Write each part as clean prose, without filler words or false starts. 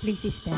Please stand.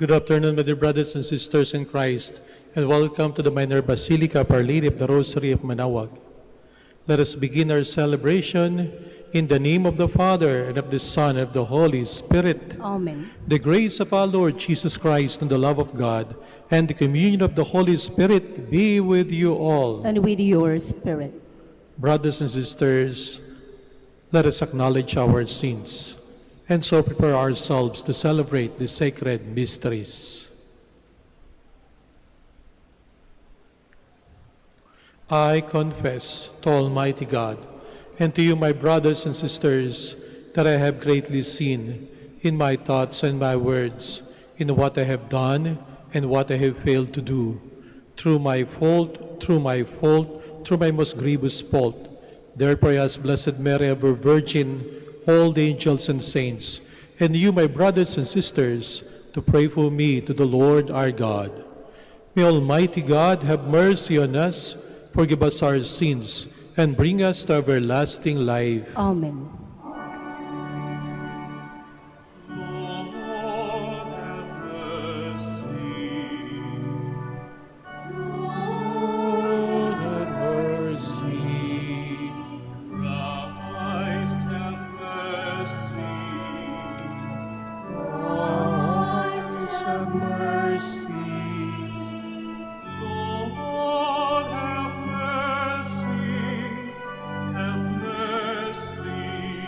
Good afternoon, my dear brothers and sisters in Christ, and welcome to the Minor Basilica of Our Lady of the Rosary of Manaoag. Let us begin our celebration in the name of the Father, and of the Son, and of the Holy Spirit. Amen. The grace of our Lord Jesus Christ, and the love of God, and the communion of the Holy Spirit be with you all. And with your spirit. Brothers and sisters, let us acknowledge our sins, and so prepare ourselves to celebrate the sacred mysteries. I confess to Almighty God and to you, my brothers and sisters, that I have greatly sinned in my thoughts and my words, in what I have done and what I have failed to do, through my most grievous fault. Therefore, I ask Blessed Mary, ever Virgin, all the angels and saints, and you, my brothers and sisters, to pray for me to the Lord our God. May Almighty God have mercy on us, forgive us our sins, and bring us to everlasting life. Amen. Have mercy.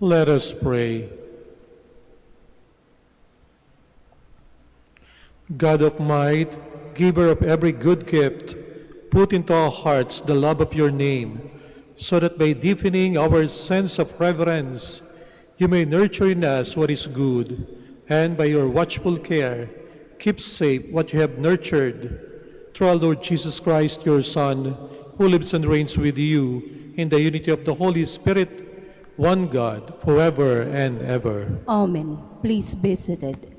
Let us pray. God of might, giver of every good gift, put into our hearts the love of your name, so that by deepening our sense of reverence, you may nurture in us what is good, and by your watchful care, keep safe what you have nurtured. Through our Lord Jesus Christ, your Son, who lives and reigns with you in the unity of the Holy Spirit, one God, forever and ever. Amen. Please be seated.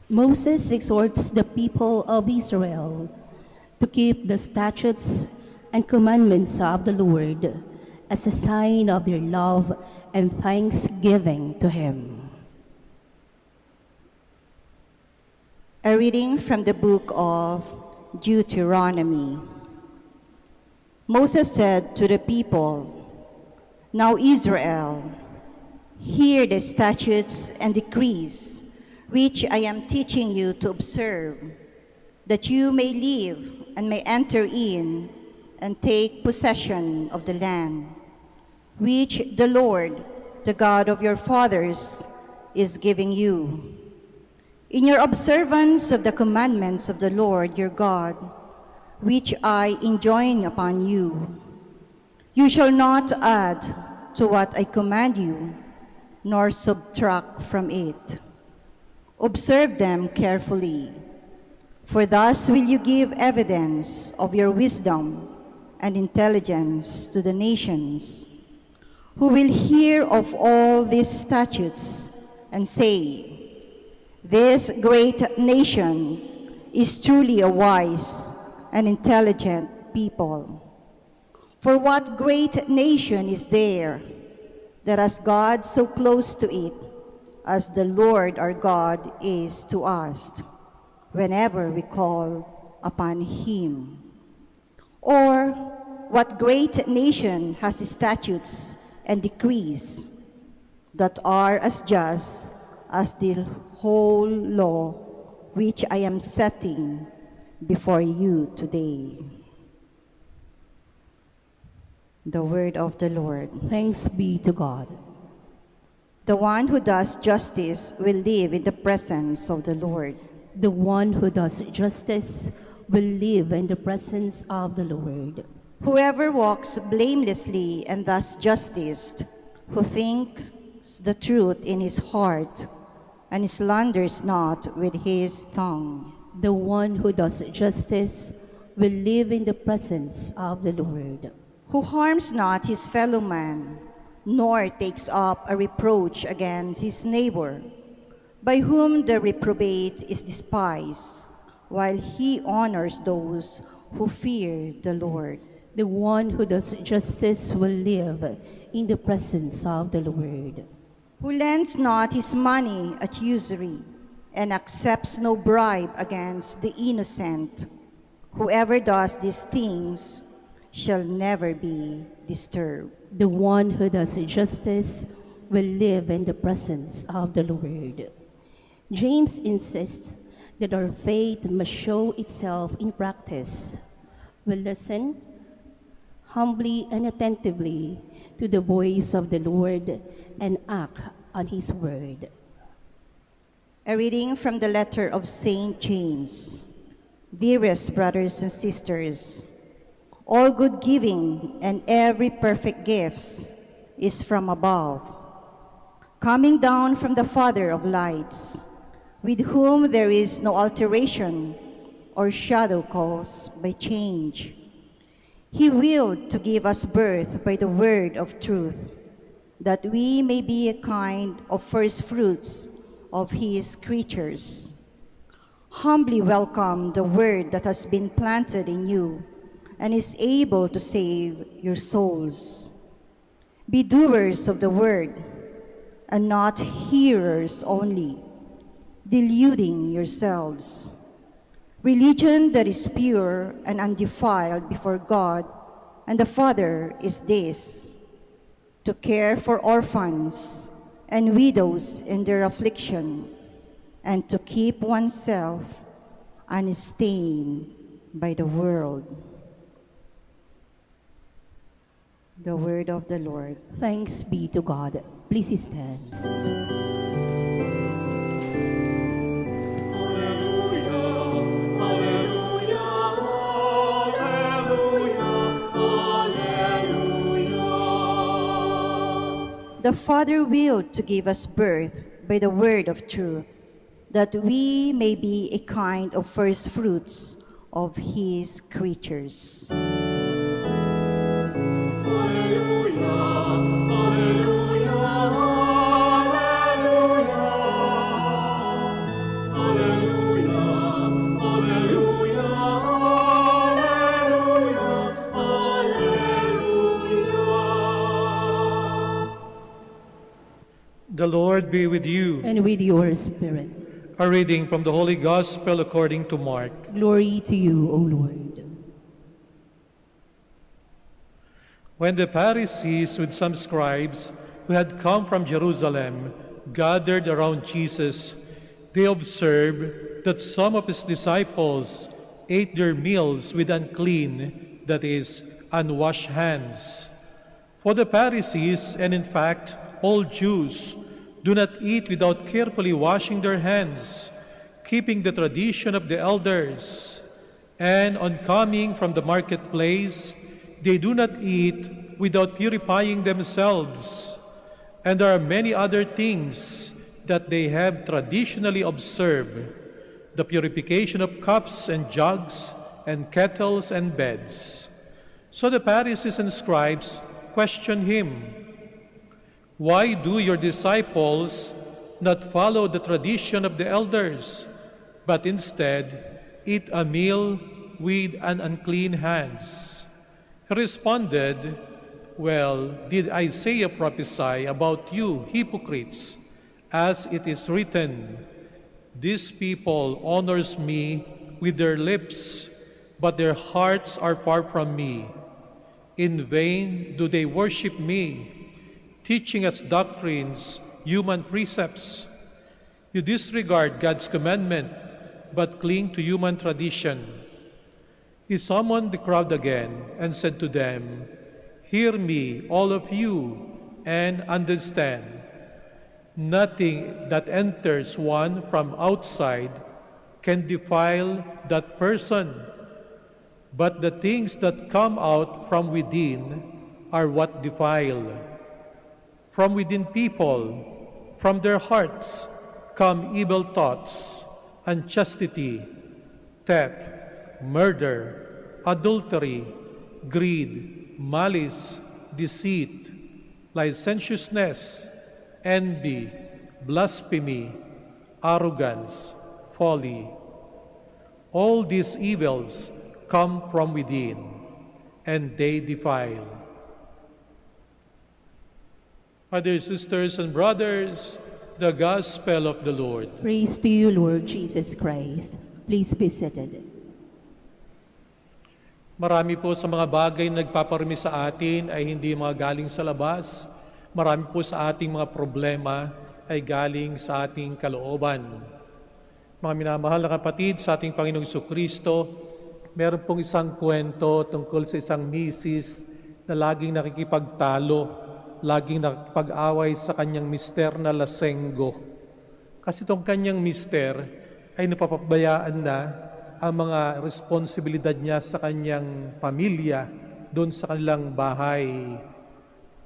Moses exhorts the people of Israel to keep the statutes and commandments of the Lord as a sign of their love and thanksgiving to Him. A reading from the book of Deuteronomy. Moses said to the people, "Now Israel, hear the statutes and decrees which I am teaching you to observe, that you may live and may enter in and take possession of the land, which the Lord, the God of your fathers, is giving you. In your observance of the commandments of the Lord your God, which I enjoin upon you, you shall not add to what I command you, nor subtract from it. Observe them carefully, for thus will you give evidence of your wisdom and intelligence to the nations, who will hear of all these statutes and say, 'This great nation is truly a wise and intelligent people.' For what great nation is there that has God so close to it as the Lord our God is to us, whenever we call upon Him? Or what great nation has statutes and decrees that are as just as the whole law which I am setting before you today?" The word of the Lord. Thanks be to God. The one who does justice will live in the presence of the Lord. The one who does justice will live in the presence of the Lord. Whoever walks blamelessly and does justice, who thinks the truth in his heart, and slanders not with his tongue. The one who does justice will live in the presence of the Lord. Who harms not his fellow man, nor takes up a reproach against his neighbor, by whom the reprobate is despised, while he honors those who fear the Lord. The one who does justice will live in the presence of the Lord. Who lends not his money at usury, and accepts no bribe against the innocent. Whoever does these things shall never be disturbed. The one who does justice will live in the presence of the Lord. James insists that our faith must show itself in practice. We listen humbly and attentively to the voice of the Lord and act on His word. A reading from the letter of Saint James. Dearest brothers and sisters, all good giving and every perfect gift is from above, coming down from the Father of lights, with whom there is no alteration or shadow caused by change. He willed to give us birth by the word of truth, that we may be a kind of first fruits of His creatures. Humbly welcome the word that has been planted in you and is able to save your souls. Be doers of the word, and not hearers only, deluding yourselves. Religion that is pure and undefiled before God and the Father is this: to care for orphans and widows in their affliction, and to keep oneself unstained by the world. The word of the Lord. Thanks be to God. Please stand. The Father willed to give us birth by the word of truth, that we may be a kind of first fruits of his creatures. The Lord be with you. And with your spirit. A reading from the Holy Gospel according to Mark. Glory to you, O Lord. When the Pharisees with some scribes who had come from Jerusalem gathered around Jesus, they observed that some of his disciples ate their meals with unclean, that is, unwashed hands. For the Pharisees, and in fact all Jews, do not eat without carefully washing their hands, keeping the tradition of the elders. And on coming from the marketplace, they do not eat without purifying themselves. And there are many other things that they have traditionally observed: the purification of cups and jugs and kettles and beds. So the Pharisees and scribes questioned him, "Why do your disciples not follow the tradition of the elders, but instead eat a meal with an unclean hands?" He responded, "Well, did Isaiah prophesy about you, hypocrites, as it is written, 'This people honors me with their lips, but their hearts are far from me. In vain do they worship me, teaching as doctrines human precepts. You disregard God's commandment, but cling to human tradition.'" He summoned the crowd again and said to them, "Hear me, all of you, and understand. Nothing that enters one from outside can defile that person, but the things that come out from within are what defile. From within people, from their hearts, come evil thoughts, unchastity, theft, murder, adultery, greed, malice, deceit, licentiousness, envy, blasphemy, arrogance, folly. All these evils come from within, and they defile." My dear sisters and brothers, the Gospel of the Lord. Praise to you, Lord Jesus Christ. Please be seated. Marami po sa mga bagay na nagpaparumi sa atin ay hindi mga galing sa labas. Marami po sa ating mga problema ay galing sa ating kalooban. Mga minamahal na kapatid sa ating Panginoong Jesucristo, meron pong isang kwento tungkol sa isang misis na laging nakikipagtalo, laging nakikipag-away sa kanyang mister na lasenggo. Kasi itong kanyang mister ay napapabayaan na ang mga responsibilidad niya sa kanyang pamilya doon sa kanilang bahay.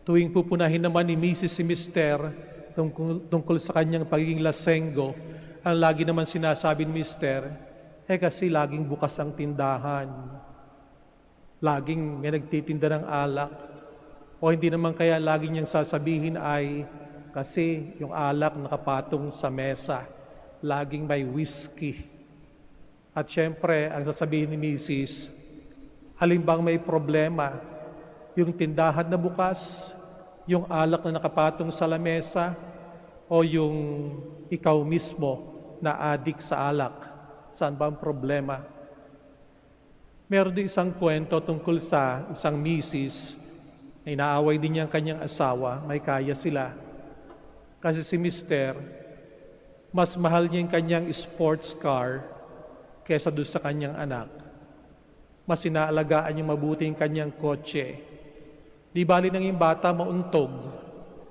Tuwing pupunahin naman ni Mrs. si Mister tungkol sa kanyang pagiging lasenggo, ang lagi naman sinasabi ni Mister, kasi laging bukas ang tindahan. Laging may nagtitinda ng alak. O hindi naman kaya laging niyang sasabihin ay kasi yung alak nakapatong sa mesa. Laging may whiskey. At syempre, ang sasabihin ni Mrs., halimbang may problema, yung tindahan na bukas, yung alak na nakapatong sa lamesa, o yung ikaw mismo na adik sa alak, saan ba ang problema? Meron din isang kwento tungkol sa isang misis na inaaway din niya ang kanyang asawa, may kaya sila. Kasi si Mister, mas mahal niya yung kanyang sports car kesa doon sa kanyang anak. Mas inaalagaan yung mabuti yung kanyang kotse. Di bali nang yung bata mauntog,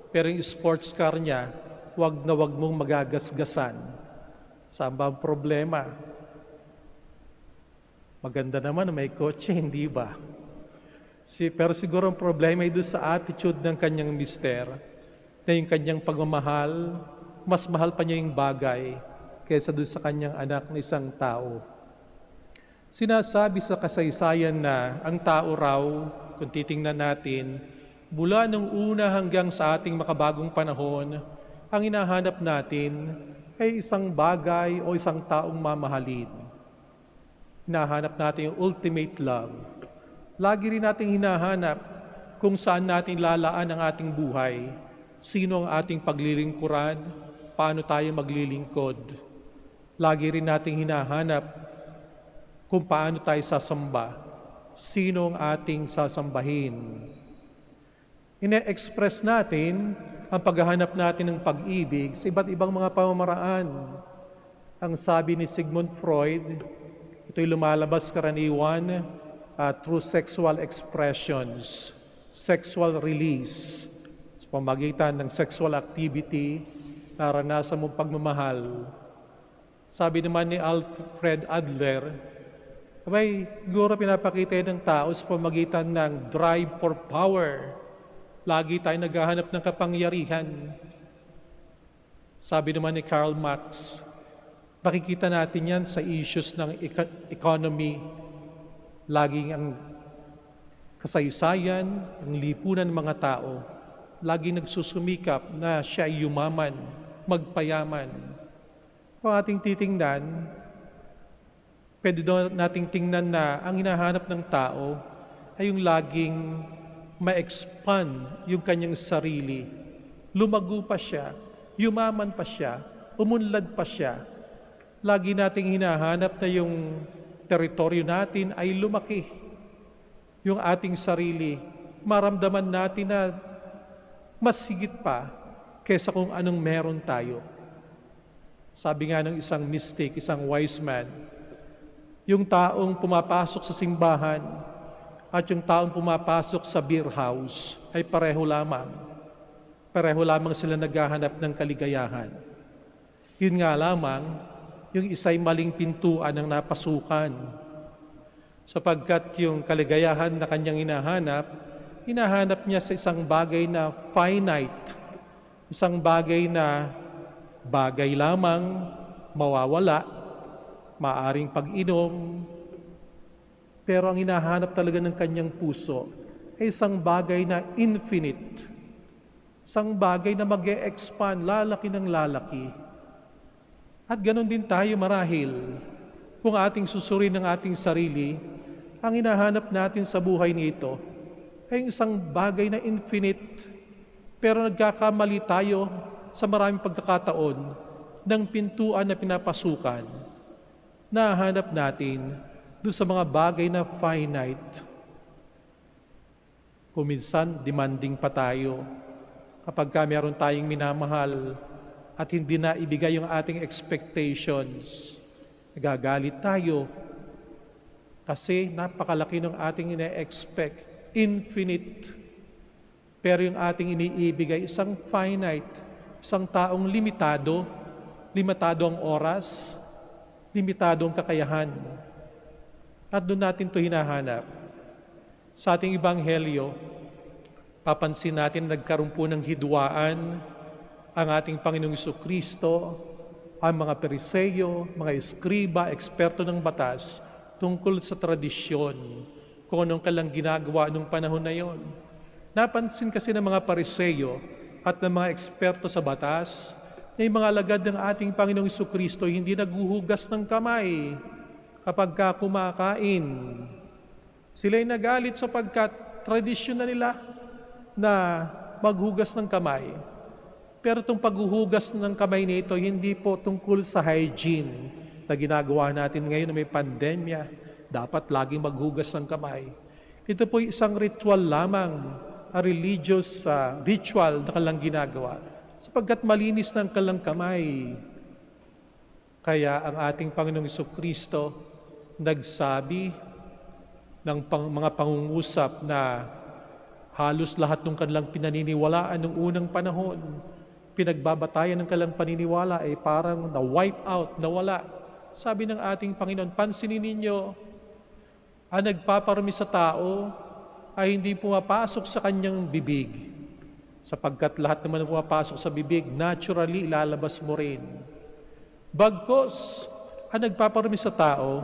pero yung sports car niya, wag na wag mong magagasgasan. Saan ba ang problema? Maganda naman na may kotse, hindi ba? Pero siguro ang problema ay doon sa attitude ng kanyang mister, na yung kanyang pagmamahal, mas mahal pa niya yung bagay kaysa doon sa kanyang anak na isang tao. Sinasabi sa kasaysayan na ang tao raw, kung titingnan natin, mula nung una hanggang sa ating makabagong panahon, ang hinahanap natin ay isang bagay o isang taong mamahalin. Hinahanap natin yung ultimate love. Lagi rin natin hinahanap kung saan natin lalaan ang ating buhay. Sino ang ating paglilingkuran? Paano tayo maglilingkod? Lagi rin natin hinahanap kung paano tayo sasamba. Sino ang ating sasambahin? Ine-express natin ang paghahanap natin ng pag-ibig sa iba't ibang mga pamamaraan. Ang sabi ni Sigmund Freud, ito'y lumalabas karaniwan through sexual expressions, sexual release. Sa pamagitan ng sexual activity, naranasan mong pagmamahal. Sabi naman ni Alfred Adler, siguro pinapakita ng tao sa pamagitan ng drive for power. Lagi tayo naghahanap ng kapangyarihan. Sabi naman ni Karl Marx, nakikita natin yan sa issues ng economy. Laging ang kasaysayan, ang lipunan ng mga tao, lagi nagsusumikap na siya ay yumaman, magpayaman. Kung ating titingnan, pwede doon nating tingnan na ang hinahanap ng tao ay yung laging ma-expand yung kanyang sarili. Lumago pa siya, yumaman pa siya, umunlad pa siya. Lagi nating hinahanap na yung teritoryo natin ay lumaki. Yung ating sarili, maramdaman natin na mas higit pa kaysa kung anong meron tayo. Sabi nga ng isang mystic, isang wise man, yung taong pumapasok sa simbahan at yung taong pumapasok sa beer house ay pareho lamang. Pareho lamang sila naghahanap ng kaligayahan. Yun nga lamang, yung isa'y maling pintuan ang napasukan. Sapagkat yung kaligayahan na kanyang hinahanap niya sa isang bagay na finite, isang bagay na bagay lamang, mawawala, maaring pag-inom, pero ang hinahanap talaga ng kanyang puso ay isang bagay na infinite, isang bagay na mag-e-expand, lalaki ng lalaki. At ganon din tayo marahil, kung ating susurin ng ating sarili, ang hinahanap natin sa buhay nito ay isang bagay na infinite, pero nagkakamali tayo sa maraming pagkakataon ng pintuan na pinapasukan. Nahanap natin doon sa mga bagay na finite. Kung minsan, demanding pa tayo kapag meron tayong minamahal at hindi na ibigay yung ating expectations. Nagagalit tayo kasi napakalaki ng ating ine-expect, infinite. Pero yung ating iniibigay, isang finite, isang taong limitado ang oras, limitado ang kakayahan. At doon natin ito hinahanap. Sa ating Ebanghelyo, papansin natin nagkaroon po ng hidwaan ang ating Panginoong Jesucristo, ang mga Periseyo, mga eskriba, eksperto ng batas, tungkol sa tradisyon, kung anong kalang ginagawa nung panahon na yon. Napansin kasi ng mga Periseyo at ng mga eksperto sa batas, na yung mga alagad ng ating Panginoong Jesucristo hindi naghuhugas ng kamay kapag kumakain. Sila'y nagalit sapagkat tradisyon na nila na maghugas ng kamay. Pero itong paghuhugas ng kamay nito, hindi po tungkol sa hygiene na ginagawa natin ngayon na may pandemya. Dapat laging maghugas ng kamay. Ito po isang ritual lamang, a religious ritual na kalang ginagawa. Sapagkat malinis ng kalang kamay. Kaya ang ating Panginoong Jesucristo nagsabi ng mga pangungusap na Halos lahat ng kanilang pinaniniwalaan noong unang panahon, pinagbabatayan ng kanilang paniniwala ay parang na-wipe out, nawala. Sabi ng ating Panginoon, pansinin ninyo, ang nagpaparami sa tao ay hindi pumapasok sa kanyang bibig. Sapagkat lahat naman na pumapasok sa bibig, naturally ilalabas mo rin. Bagkos, ang nagpaparami sa tao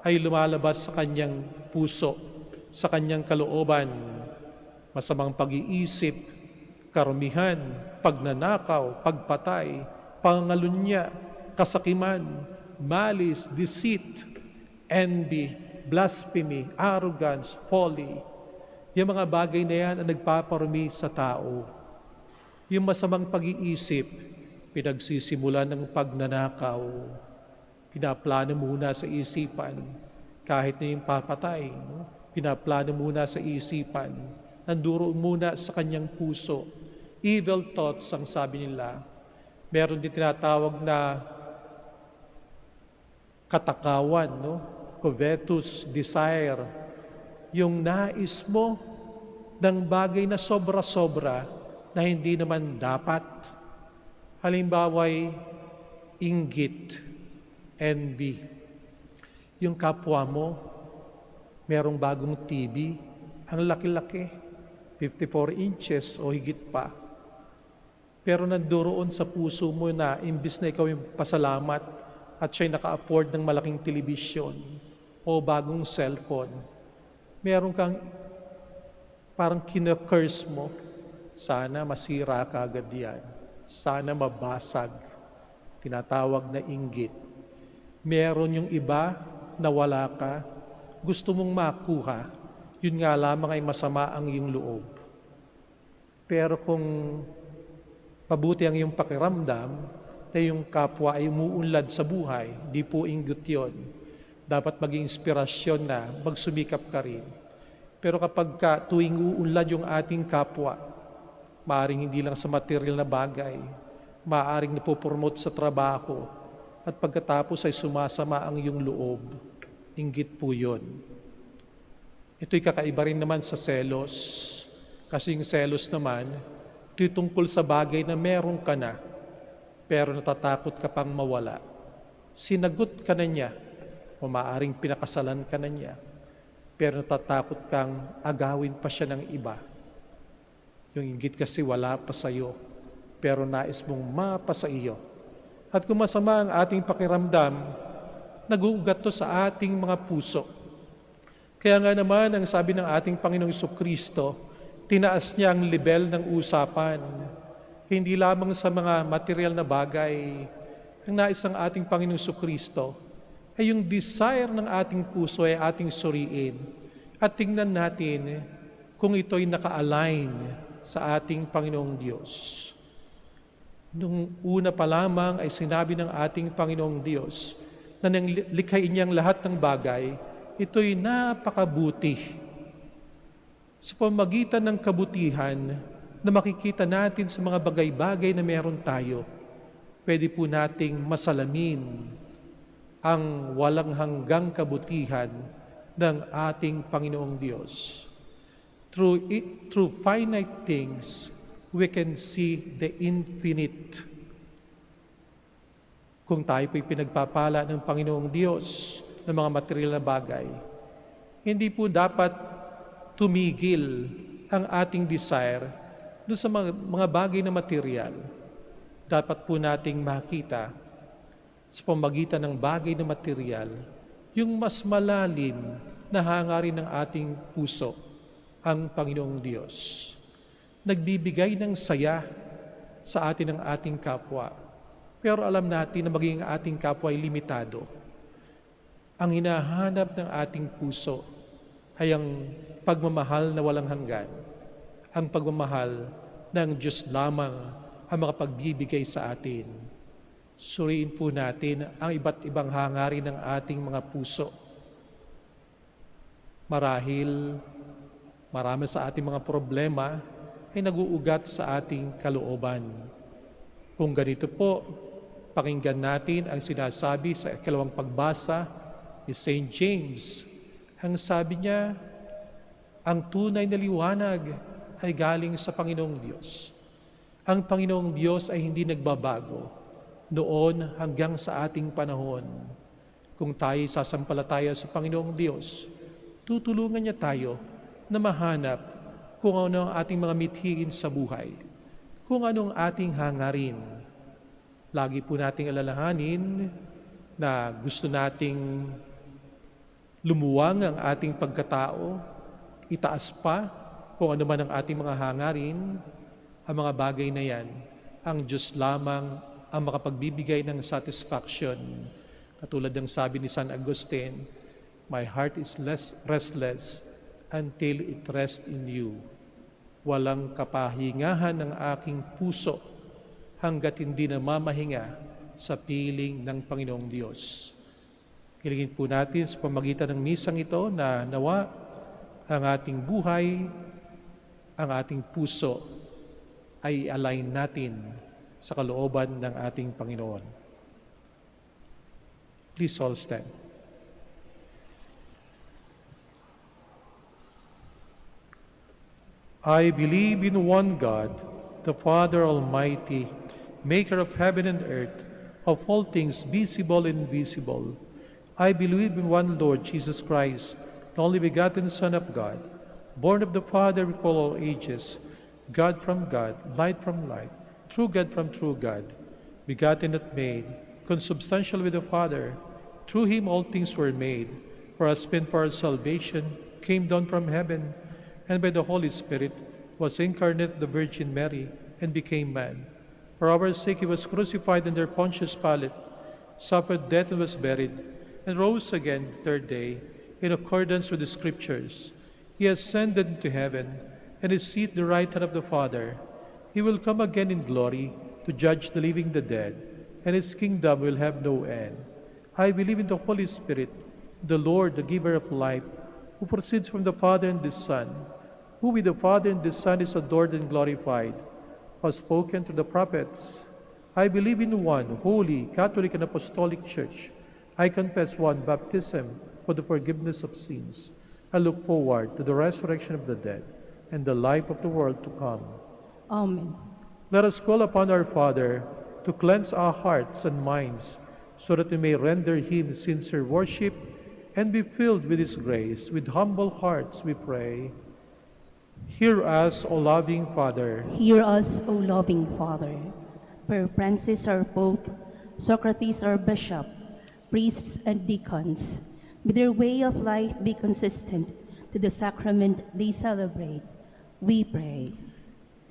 ay lumalabas sa kanyang puso, sa kanyang kalooban, masamang pag-iisip, karumihan, pagnanakaw, pagpatay, pangalunya, kasakiman, malice, deceit, envy, blasphemy, arrogance, folly. Yung mga bagay na yan ang nagpaparumi sa tao. Yung masamang pag-iisip, pinagsisimulan ng pagnanakaw. Pinaplano muna sa isipan, kahit na yung papatay, no? Pinaplano muna sa isipan, nanduro muna sa kanyang puso. Evil thoughts ang sabi nila. Meron din tinatawag na katakawan, no? Covetous desire. Yung nais mo ng bagay na sobra-sobra na hindi naman dapat. Halimbawa'y inggit, envy. Yung kapwa mo, merong bagong TV, ang laki-laki, 54 inches o higit pa. Pero nandoon sa puso mo na imbis na ikaw yung pasalamat at siya'y naka-afford ng malaking telebisyon o bagong cellphone, meron kang parang kina-curse mo, sana masira ka agad yan. Sana mabasag. Tinatawag na inggit. Meron yung iba na wala ka, gusto mong makuha, yun nga lamang ay masama ang iyong loob. Pero kung mabuti ang iyong pakiramdam, na yung kapwa ay umuunlad sa buhay, di po inggit yun. Dapat maging inspirasyon na magsumikap ka rin. Pero kapag tuwing uunlad yung ating kapwa, maaring hindi lang sa material na bagay, maaring napopromote sa trabaho, at pagkatapos ay sumasama ang iyong loob. Inggit po yun. Ito'y kakaiba rin naman sa selos. Kasi yung selos naman, ito'y tungkol sa bagay na meron ka na, pero natatakot ka pang mawala. Sinagot ka na niya, o maaring pinakasalan ka na niya, pero natatakot kang agawin pa siya ng iba. Yung inggit kasi wala pa sa iyo, pero nais mong mapa sa iyo. At kung masama ang ating pakiramdam, nag-uugat to sa ating mga puso. Kaya nga naman, ang sabi ng ating Panginoong Jesucristo, tinaas niya ang level ng usapan. Hindi lamang sa mga material na bagay. Ang nais ng ating Panginoong Jesucristo ay yung desire ng ating puso ay ating suriin at tingnan natin kung ito'y naka-align sa ating Panginoong Diyos. Nung una pa lamang ay sinabi ng ating Panginoong Diyos na nang likhain niyang lahat ng bagay, ito'y napakabuti. Sa pamagitan ng kabutihan na makikita natin sa mga bagay-bagay na meron tayo, pwede po nating masalamin ang walang hanggang kabutihan ng ating Panginoong Diyos. Through finite things, we can see the infinite. Kung tayo po'y pinagpapala ng Panginoong Diyos ng mga material na bagay, hindi po dapat tumigil ang ating desire doon sa mga bagay na material. Dapat po nating makita sa pamagitan ng bagay na material yung mas malalim na hangarin ng ating puso, ang Panginoong Diyos. Nagbibigay ng saya sa atin ng ating kapwa. Pero alam natin na maging ating kapwa ay limitado. Ang hinahanap ng ating puso ay ang pagmamahal na walang hanggan. Ang pagmamahal ng Diyos lamang ang makapagbibigay sa atin. Suriin po natin ang iba't ibang hangarin ng ating mga puso. Marahil, marami sa ating mga problema ay naguugat sa ating kalooban. Kung ganito po, pakinggan natin ang sinasabi sa ikalawang pagbasa ni St. James. Ang sabi niya, ang tunay na liwanag ay galing sa Panginoong Diyos. Ang Panginoong Diyos ay hindi nagbabago noon hanggang sa ating panahon. Kung tayo sasampalataya sa Panginoong Diyos, tutulungan niya tayo na mahanap kung ano ang ating mga mithiin sa buhay, kung anong ating hangarin. Lagi po nating alalahanin na gusto nating lumuwang ang ating pagkatao, itaas pa kung ano man ang ating mga hangarin, ang mga bagay na yan, ang Diyos lamang ang makapagbibigay ng satisfaction. Katulad ng sabi ni San Agustin, "My heart is restless until it rests in you." Walang kapahingahan ng aking puso hanggat hindi na mamahinga sa piling ng Panginoong Diyos. Hilingin po natin sa pamagitan ng misang ito na nawa ang ating buhay, ang ating puso ay align natin sa kalooban ng ating Panginoon. Please all stand. I believe in one God, the Father Almighty, maker of heaven and earth, of all things visible and invisible. I believe in one Lord Jesus Christ, the only begotten Son of God, born of the Father before all ages, God from God, light from light, true God from true God, begotten not made, consubstantial with the Father. Through him all things were made. For us men for our salvation came down from heaven, and by the Holy Spirit was incarnate of the Virgin Mary, and became man. For our sake he was crucified under Pontius Pilate, suffered death and was buried, and rose again the third day, in accordance with the Scriptures. He ascended into heaven, and is seated at the right hand of the Father. He will come again in glory to judge the living and the dead, and his kingdom will have no end. I believe in the Holy Spirit, the Lord, the giver of life, who proceeds from the Father and the Son, who with the Father and the Son is adored and glorified, has spoken to the prophets. I believe in one holy, Catholic, and Apostolic Church. I confess one baptism for the forgiveness of sins. I look forward to the resurrection of the dead and the life of the world to come. Amen. Let us call upon our Father to cleanse our hearts and minds, so that we may render him sincere worship and be filled with his grace. With humble hearts we pray. Hear us, O loving Father. Hear us, O loving Father. Pope Francis, our Pope, Socrates, our Bishop, priests and deacons, may their way of life be consistent to the sacrament they celebrate. We pray.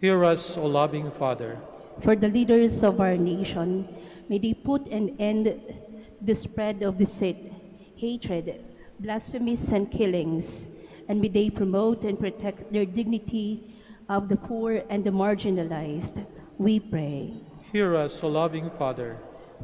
Hear us, O loving Father. For the leaders of our nation, may they put an end to the spread of deceit, hatred, blasphemies, and killings, and may they promote and protect their dignity of the poor and the marginalized. We pray. Hear us, O loving Father.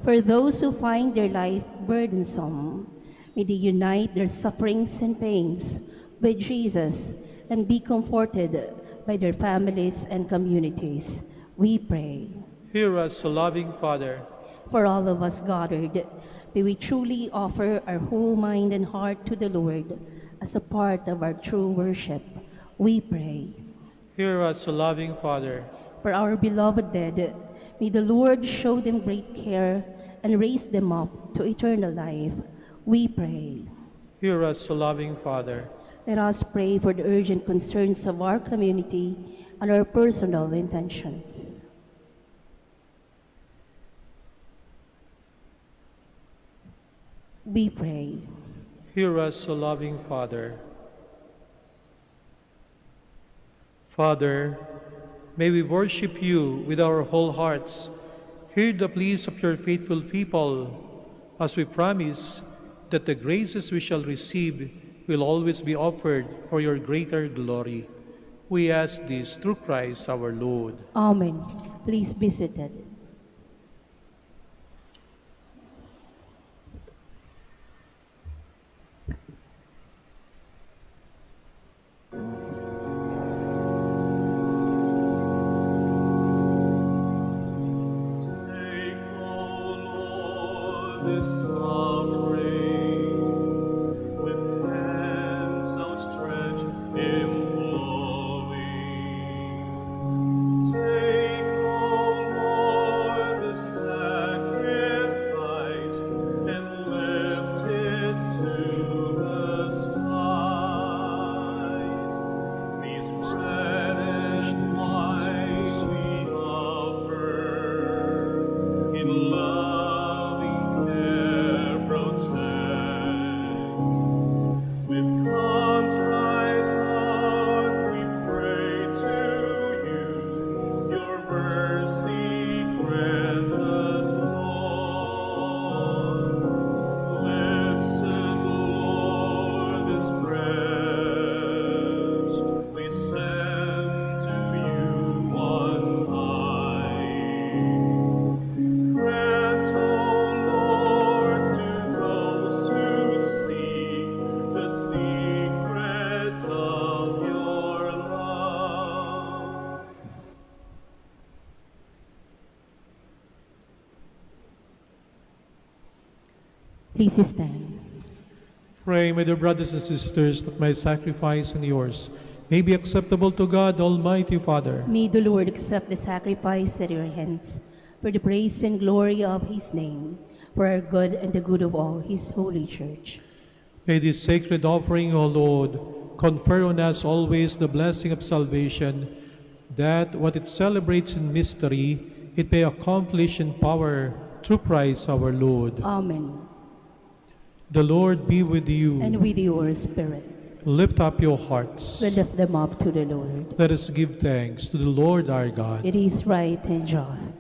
For those who find their life burdensome, may they unite their sufferings and pains with Jesus and be comforted by their families and communities. We pray. Hear us, O loving Father. For all of us gathered, may we truly offer our whole mind and heart to the Lord as a part of our true worship. We pray. Hear us, O loving Father. For our beloved dead, may the Lord show them great care and raise them up to eternal life. We pray. Hear us, O loving Father. Let us pray for the urgent concerns of our community and our personal intentions. We pray. Hear us, O loving Father. Father, may we worship you with our whole hearts. Hear the pleas of your faithful people, as we promise that the graces we shall receive will always be offered for your greater glory. We ask this through Christ our Lord. Amen. Please be seated. This offering with hands outstretched, imploring. Please stand. Pray, my dear brothers and sisters, that my sacrifice and yours may be acceptable to God, Almighty Father. May the Lord accept the sacrifice at your hands for the praise and glory of his name, for our good and the good of all his holy church. May this sacred offering, O Lord, confer on us always the blessing of salvation, that what it celebrates in mystery, it may accomplish in power through Christ our Lord. Amen. The Lord be with you. And with your spirit, Lift up your hearts. we lift them up to the Lord. Let us give thanks to the Lord our God. It is right and just.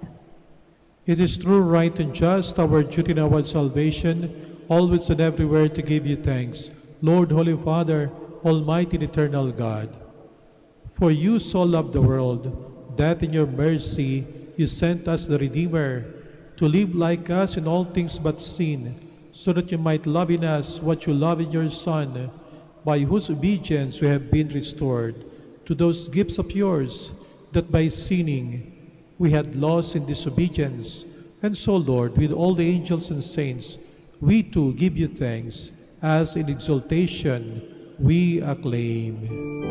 It is true, right, and just, our duty and our salvation, always and everywhere to give you thanks, Lord, Holy Father, Almighty and eternal God. For you so loved the world, that in your mercy you sent us the Redeemer, to live like us in all things but sin, so that you might love in us what you love in your Son, by whose obedience we have been restored to those gifts of yours, that by sinning we had lost in disobedience. And so, Lord, with all the angels and saints, we too give you thanks, as in exaltation we acclaim.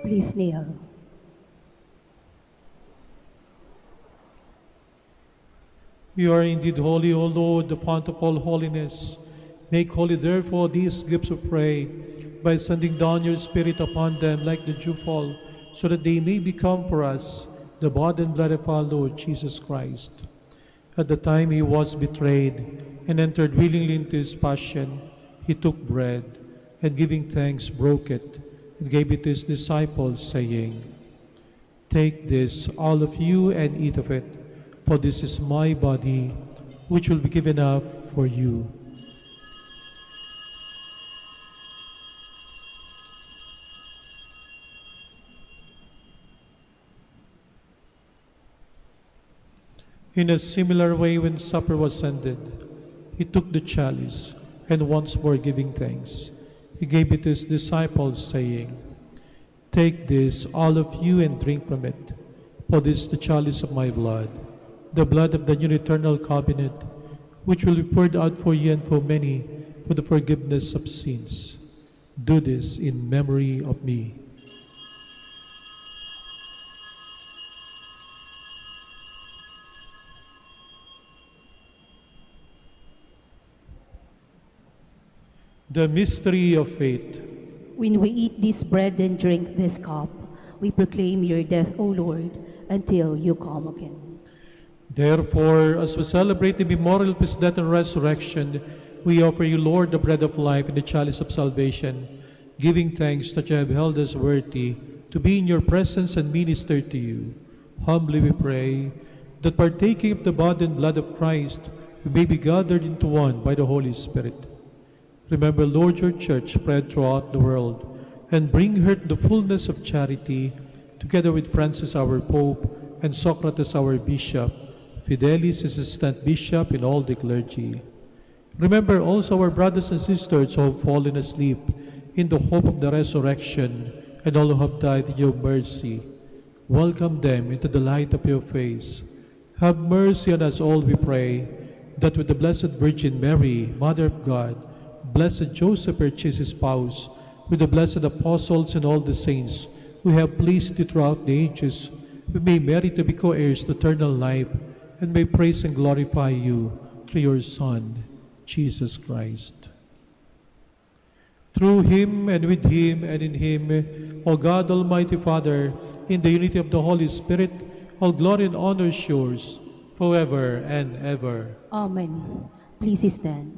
Please kneel. You are indeed holy, O Lord, the fount of all holiness. Make holy, therefore, these gifts, we pray, by sending down your Spirit upon them like the dewfall, so that they may become for us the body and blood of our Lord Jesus Christ. At the time he was betrayed and entered willingly into his passion, he took bread, and giving thanks, broke it, and gave it to his disciples, saying, "Take this, all of you, and eat of it, for this is my body, which will be given up for you." In a similar way, when supper was ended, he took the chalice, and once more giving thanks, he gave it to his disciples, saying, "Take this, all of you, and drink from it, for this is the chalice of my blood, the blood of the new eternal covenant, which will be poured out for you and for many for the forgiveness of sins. Do this in memory of me." The mystery of faith. When we eat this bread and drink this cup, we proclaim your death, O Lord, until you come again. Therefore, as we celebrate the memorial of his death and resurrection, we offer you, Lord, the bread of life and the chalice of salvation, giving thanks that you have held us worthy to be in your presence and minister to you. Humbly we pray that, partaking of the body and blood of Christ, we may be gathered into one by the Holy Spirit. Remember, Lord, your church spread throughout the world, and bring her to the fullness of charity, together with Francis our Pope, and Socrates our Bishop, Fidelis his assistant bishop, and all the clergy. Remember also our brothers and sisters who have fallen asleep in the hope of the resurrection, and all who have died in your mercy. Welcome them into the light of your face. Have mercy on us all, we pray, that with the Blessed Virgin Mary, Mother of God, Blessed Joseph, her chaste spouse, with the blessed apostles and all the saints who have pleased you throughout the ages, we may merit to be co-heirs to eternal life, and may praise and glorify you through your Son, Jesus Christ. Through him, and with him, and in him, O God, Almighty Father, in the unity of the Holy Spirit, all glory and honor is yours, forever and ever. Amen. Please stand.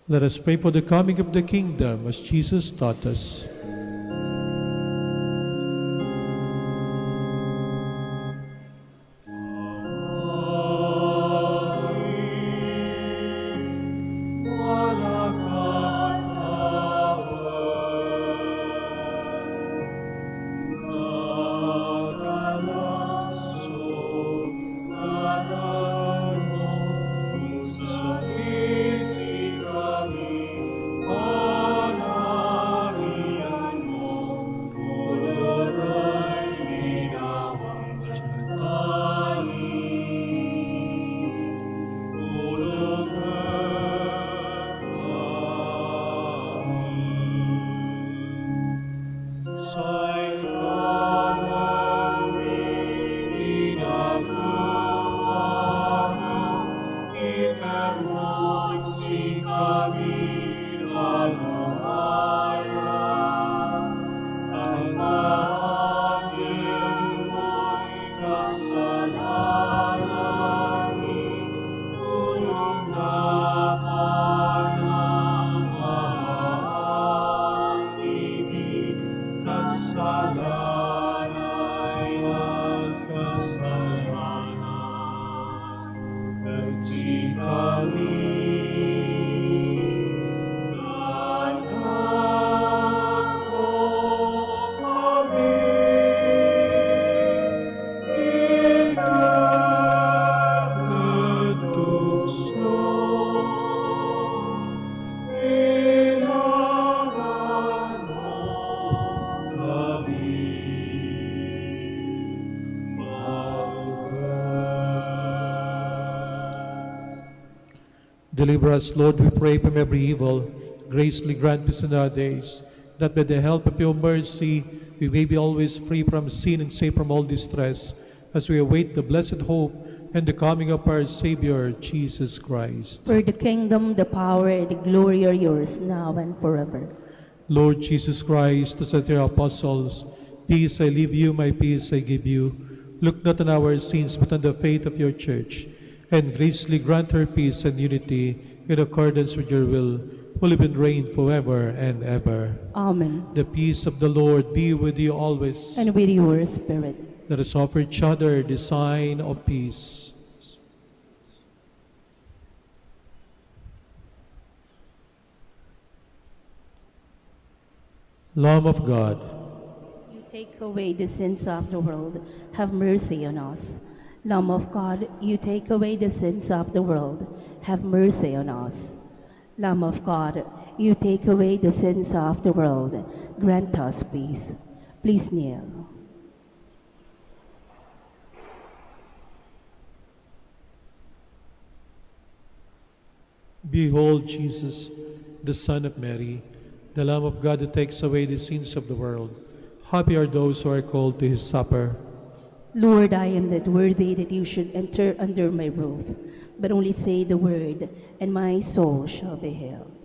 Let us pray for the coming of the kingdom, as Jesus taught us. Deliver us, Lord, we pray, from every evil. Graciously grant peace in our days, that by the help of your mercy we may be always free from sin and safe from all distress, as we await the blessed hope and the coming of our Savior, Jesus Christ. For the kingdom, the power, and the glory are yours, now and forever. Lord Jesus Christ, who said to your apostles, "Peace I leave you, my peace I give you," look not on our sins, but on the faith of your church, and graciously grant her peace and unity in accordance with your will, who live and reign forever and ever. Amen. The peace of the Lord be with you always. And with your spirit. Let us offer each other the sign of peace. Lamb of God, You take away the sins of the world, have mercy on us. Lamb of God, you take away the sins of the world, have mercy on us. Lamb of God, you take away the sins of the world, grant us peace. Please kneel. behold Jesus, the Son of Mary, the Lamb of God who takes away the sins of the world. Happy are those who are called to his supper. Lord, I am not worthy that you should enter under my roof, but only say the word, and my soul shall be healed.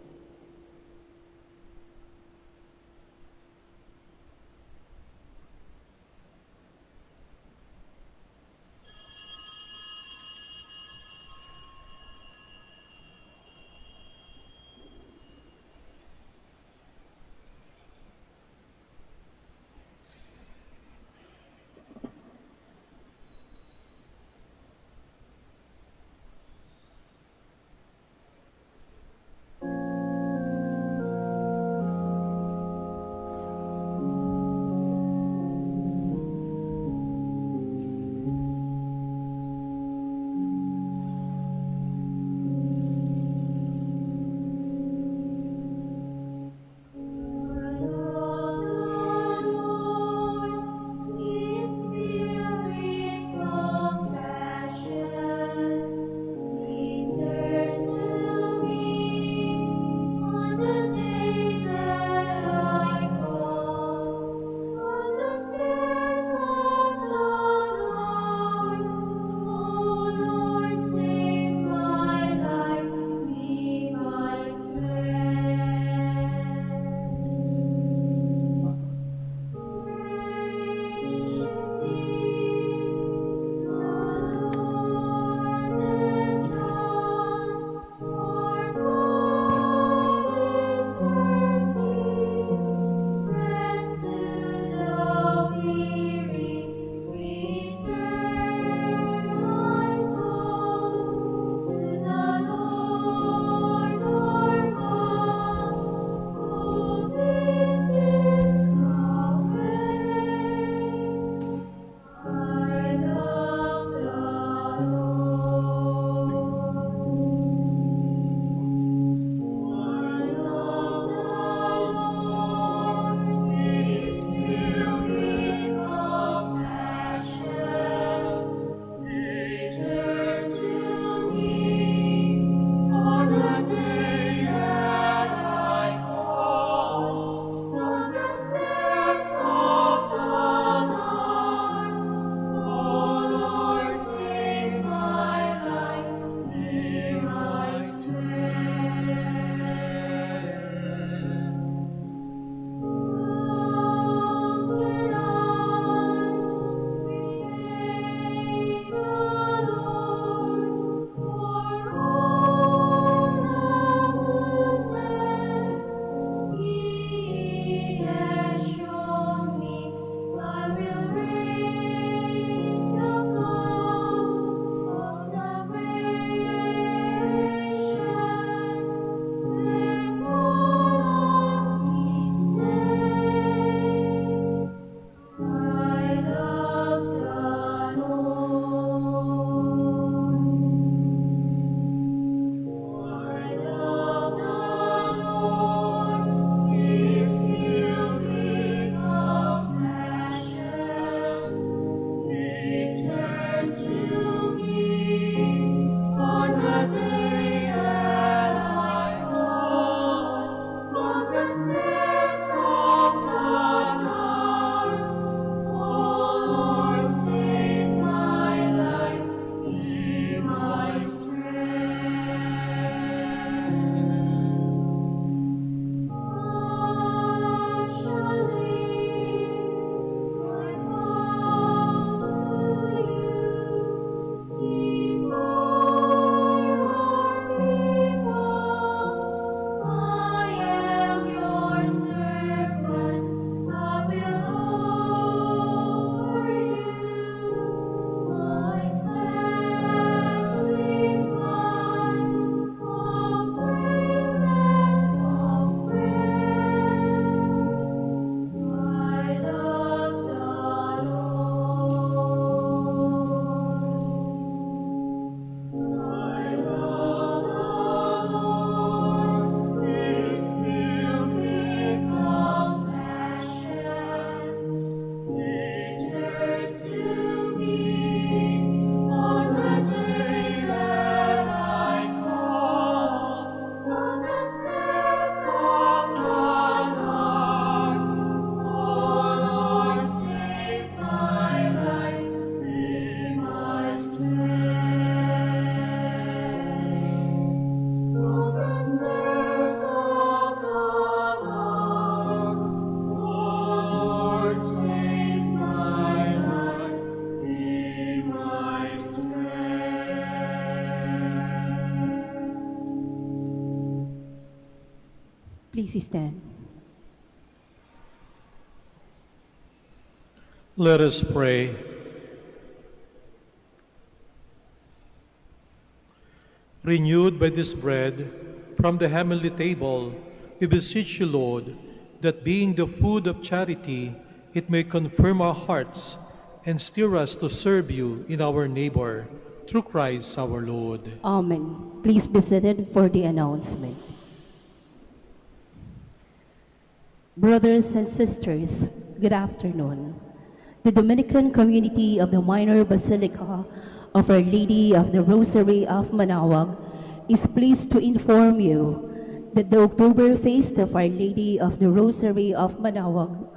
day that I fall from the snares of the dark. O Lord, save my life, be my strength. I shall leave my vows to you before your people. I am your servant. I will offer you my sacrifice of praise and of prayer. I love the Lord. I love the Lord. Is filled with compassion. He turned to me on the day that I call from the snares of the dark. O Lord, save my life, be my strength. From the snares of the dark, O Lord, save my life, be my strength. Please stand. Let us pray. Renewed by this bread from the heavenly table, we beseech you, Lord, that being the food of charity, it may confirm our hearts and steer us to serve you in our neighbor, through Christ our Lord. Amen. Please be seated for the announcement. Brothers and sisters, good afternoon. The Dominican community of the Minor Basilica of Our Lady of the Rosary of Manaoag is pleased to inform you that the October Feast of Our Lady of the Rosary of Manaoag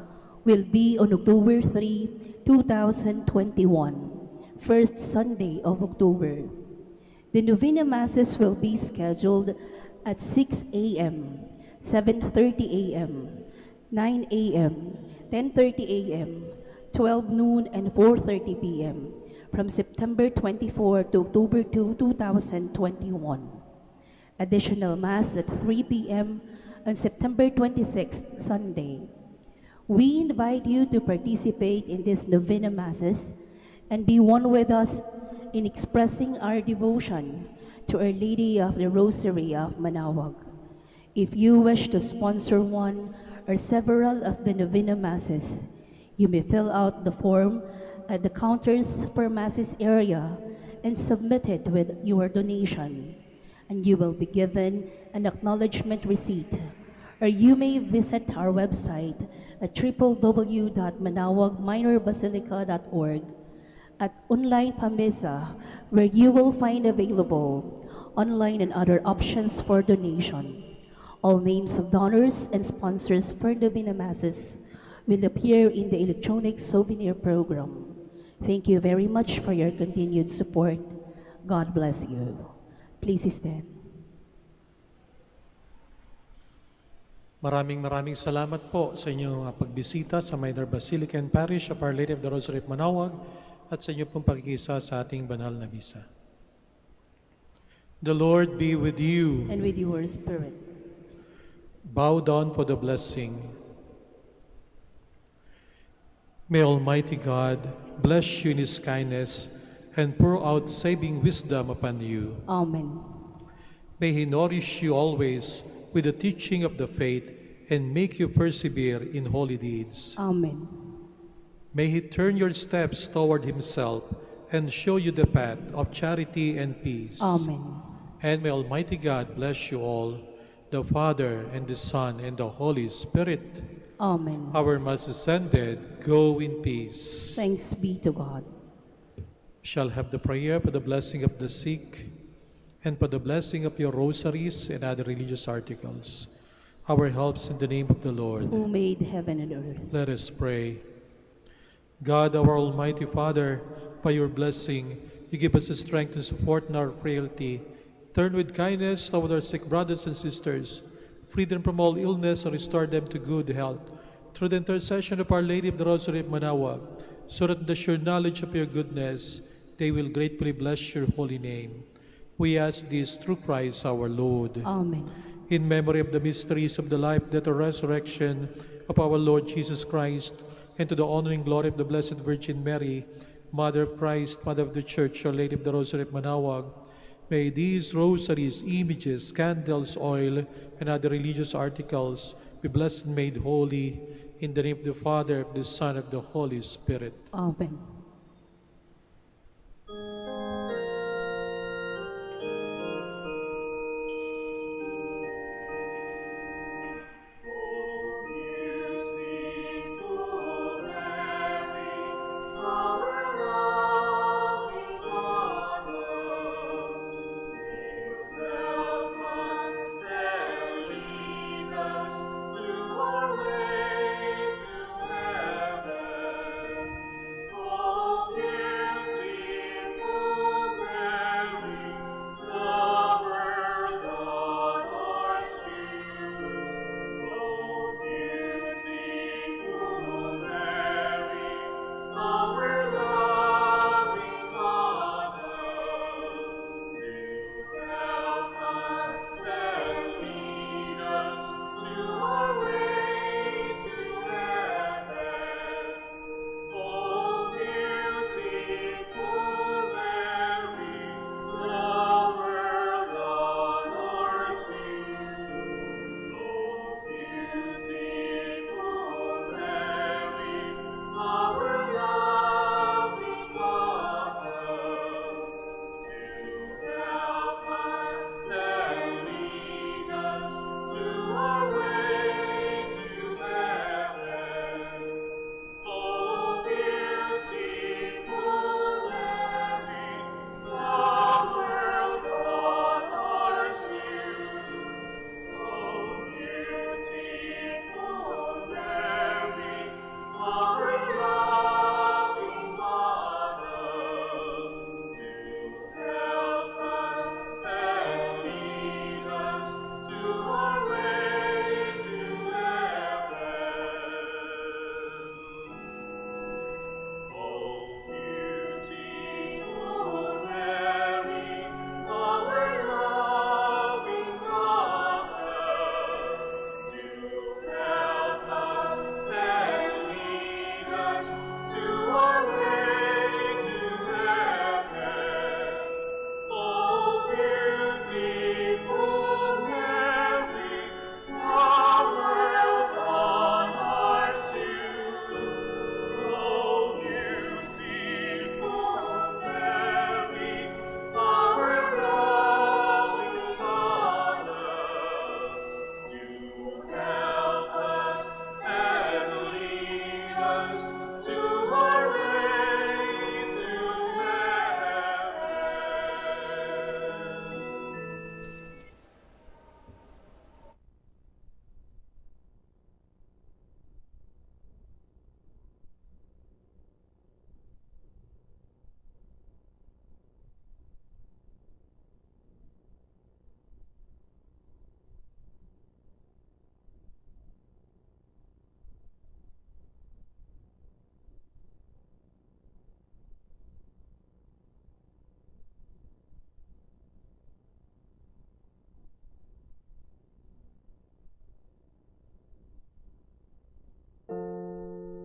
will be on October 3, 2021, first Sunday of October. The Novena Masses will be scheduled at 6 a.m., 7:30 a.m., 9 a.m., 10:30 a.m., 12 noon, and 4:30 p.m. from September 24 to October 2, 2021. Additional Mass at 3 p.m. on September 26th, Sunday. We invite you to participate in these Novena Masses and be one with us in expressing our devotion to Our Lady of the Rosary of Manaoag. If you wish to sponsor one or several of the Novena Masses, you may fill out the form at the counters for Masses area and submit it with your donation, and you will be given an acknowledgement receipt. Or you may visit our website at www.manaoagminorbasilica.org at Online Pamesa, where you will find available online and other options for donation. All names of donors and sponsors for Novena Masses will appear in the electronic souvenir program. Thank you very much for your continued support. God bless you. Please stand. Maraming salamat po sa inyong pagbisita sa Minor Basilica and Parish of Our Lady of the Rosary of Manaoag at sa inyong pong pagkikisa sa ating banal na misa. The Lord be with you. And with your spirit. Bow down for the blessing. May Almighty God bless you in His kindness and pour out saving wisdom upon you. Amen. May He nourish you always with the teaching of the faith and make you persevere in holy deeds. Amen. May He turn your steps toward Himself and show you the path of charity and peace. Amen. And may Almighty God bless you all, the Father, and the Son, and the Holy Spirit. Amen. Our Mass is ended. Go in peace. Thanks be to God. We shall have the prayer for the blessing of the sick and for the blessing of your rosaries and other religious articles. Our helps in the name of the Lord. who made heaven and earth. Let us pray. God, our Almighty Father, by your blessing, you give us the strength and support in our frailty. Turn with kindness toward our sick brothers and sisters, free them from all illness, and restore them to good health. Through the intercession of Our Lady of the Rosary of Manaoag, so that in the sure knowledge of your goodness, they will gratefully bless your holy name. We ask this through Christ our Lord. Amen. In memory of the mysteries of the life, death, and resurrection of our Lord Jesus Christ, and to the honor and glory of the Blessed Virgin Mary, Mother of Christ, Mother of the Church, Our Lady of the Rosary of Manaoag, may these rosaries, images, candles, oil, and other religious articles be blessed and made holy in the name of the Father, of the Son, of the Holy Spirit. Amen.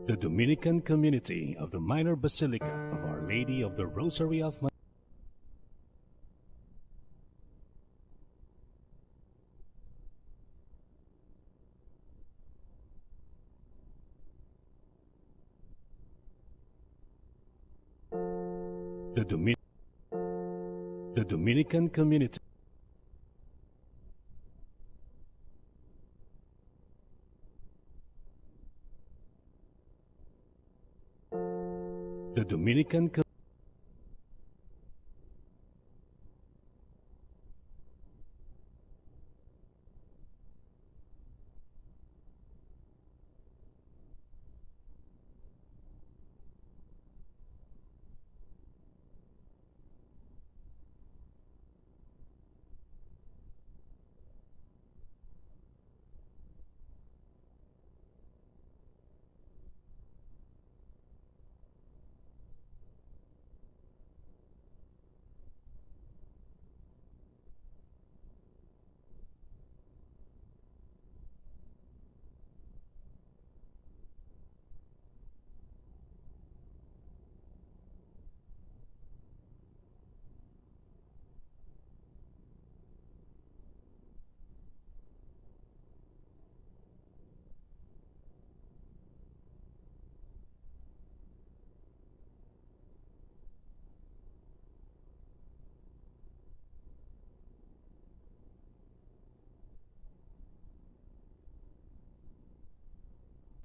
The Dominican community of the Minor Basilica of Our Lady of the Rosary of the Dominican community the Dominican